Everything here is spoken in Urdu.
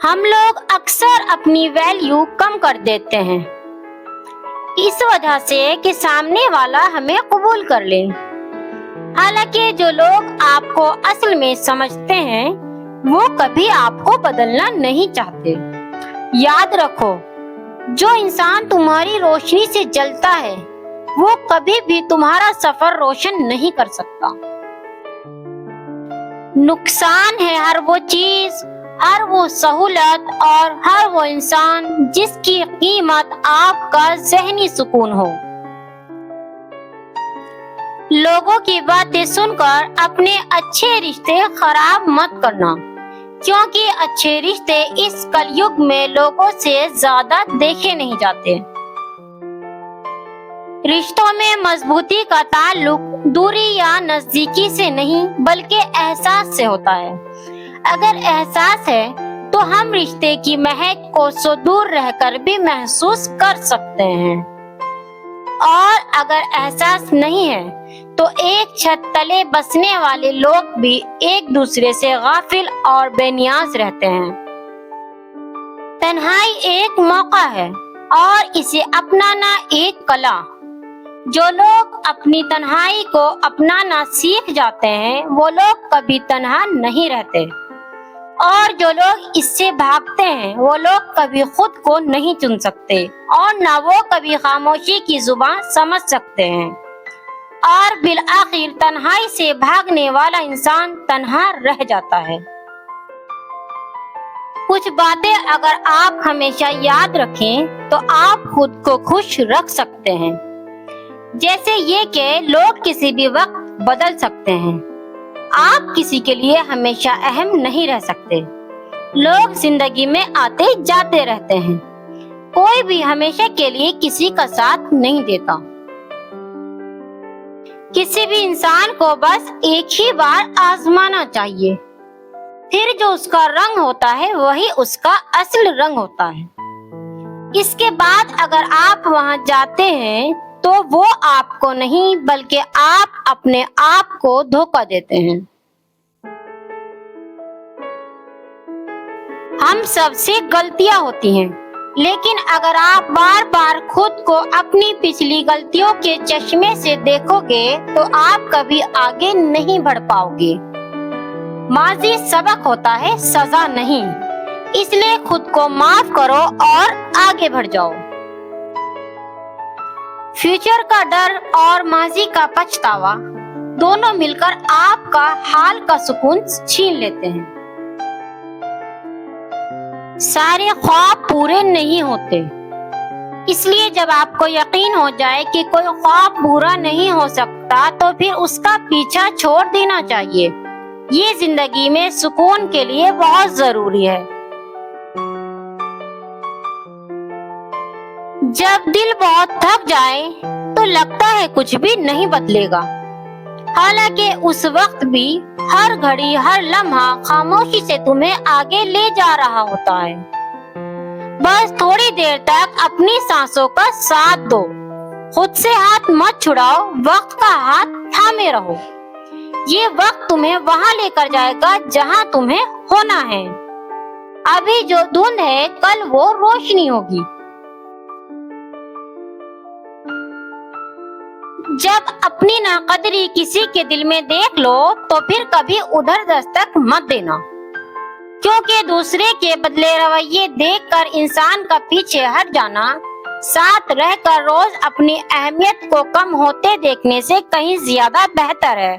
ہم لوگ اکثر اپنی ویلیو کم کر دیتے ہیں اس وجہ سے کہ سامنے والا ہمیں قبول کر لے، حالانکہ جو لوگ آپ کو اصل میں سمجھتے ہیں وہ کبھی آپ کو بدلنا نہیں چاہتے۔ یاد رکھو، جو انسان تمہاری روشنی سے جلتا ہے وہ کبھی بھی تمہارا سفر روشن نہیں کر سکتا۔ نقصان ہے ہر وہ چیز، ہر وہ سہولت اور ہر وہ انسان جس کی قیمت آپ کا ذہنی سکون ہو۔ لوگوں کی باتیں سن کر اپنے اچھے رشتے خراب مت کرنا، کیونکہ اچھے رشتے اس کلیگ میں لوگوں سے زیادہ دیکھے نہیں جاتے۔ رشتوں میں مضبوطی کا تعلق دوری یا نزدیکی سے نہیں بلکہ احساس سے ہوتا ہے۔ اگر احساس ہے تو ہم رشتے کی مہک کو سو دور رہ کر بھی محسوس کر سکتے ہیں، اور اگر احساس نہیں ہے تو ایک چھت تلے بسنے والے لوگ بھی ایک دوسرے سے غافل اور بے نیاز رہتے ہیں۔ تنہائی ایک موقع ہے اور اسے اپنانا ایک کلا۔ جو لوگ اپنی تنہائی کو اپنانا سیکھ جاتے ہیں وہ لوگ کبھی تنہا نہیں رہتے، اور جو لوگ اس سے بھاگتے ہیں وہ لوگ کبھی خود کو نہیں چن سکتے، اور نہ وہ کبھی خاموشی کی زبان سمجھ سکتے ہیں، اور بالآخر تنہائی سے بھاگنے والا انسان تنہا رہ جاتا ہے۔ کچھ باتیں اگر آپ ہمیشہ یاد رکھیں تو آپ خود کو خوش رکھ سکتے ہیں، جیسے یہ کہ لوگ کسی بھی وقت بدل سکتے ہیں، آپ کسی کے لیے ہمیشہ اہم نہیں رہ سکتے، لوگ زندگی میں آتے جاتے رہتے ہیں، کوئی بھی ہمیشہ کے لیے کسی کا ساتھ نہیں دیتا۔ کسی بھی انسان کو بس ایک ہی بار آزمانا چاہیے، پھر جو اس کا رنگ ہوتا ہے وہی اس کا اصل رنگ ہوتا ہے۔ اس کے بعد اگر آپ وہاں جاتے ہیں تو وہ آپ کو نہیں بلکہ آپ اپنے آپ کو دھوکہ دیتے ہیں۔ ہم سب سے غلطیاں ہوتی ہیں، لیکن اگر آپ بار بار خود کو اپنی پچھلی غلطیوں کے چشمے سے دیکھو گے تو آپ کبھی آگے نہیں بڑھ پاؤ گے۔ ماضی سبق ہوتا ہے، سزا نہیں، اس لیے خود کو معاف کرو اور آگے بڑھ جاؤ۔ فیوچر کا ڈر اور ماضی کا پچھتاوا دونوں مل کر آپ کا حال کا سکون چھین لیتے ہیں۔ سارے خواب پورے نہیں ہوتے، اس لیے جب آپ کو یقین ہو جائے کہ کوئی خواب پورا نہیں ہو سکتا تو پھر اس کا پیچھا چھوڑ دینا چاہیے۔ یہ زندگی میں سکون کے لیے بہت ضروری ہے۔ جب دل بہت تھک جائے تو لگتا ہے کچھ بھی نہیں بدلے گا، حالانکہ اس وقت بھی ہر گھڑی ہر لمحہ خاموشی سے تمہیں آگے لے جا رہا ہوتا ہے۔ بس تھوڑی دیر تک اپنی سانسوں کا ساتھ دو، خود سے ہاتھ مت چھڑاؤ، وقت کا ہاتھ تھامے رہو۔ یہ وقت تمہیں وہاں لے کر جائے گا جہاں تمہیں ہونا ہے۔ ابھی جو دھند ہے کل وہ روشنی ہوگی۔ جب اپنی ناقدری کسی کے دل میں دیکھ لو تو پھر کبھی ادھر دستک مت دینا، کیونکہ دوسرے کے بدلے رویے دیکھ کر انسان کا پیچھے ہٹ جانا ساتھ رہ کر روز اپنی اہمیت کو کم ہوتے دیکھنے سے کہیں زیادہ بہتر ہے۔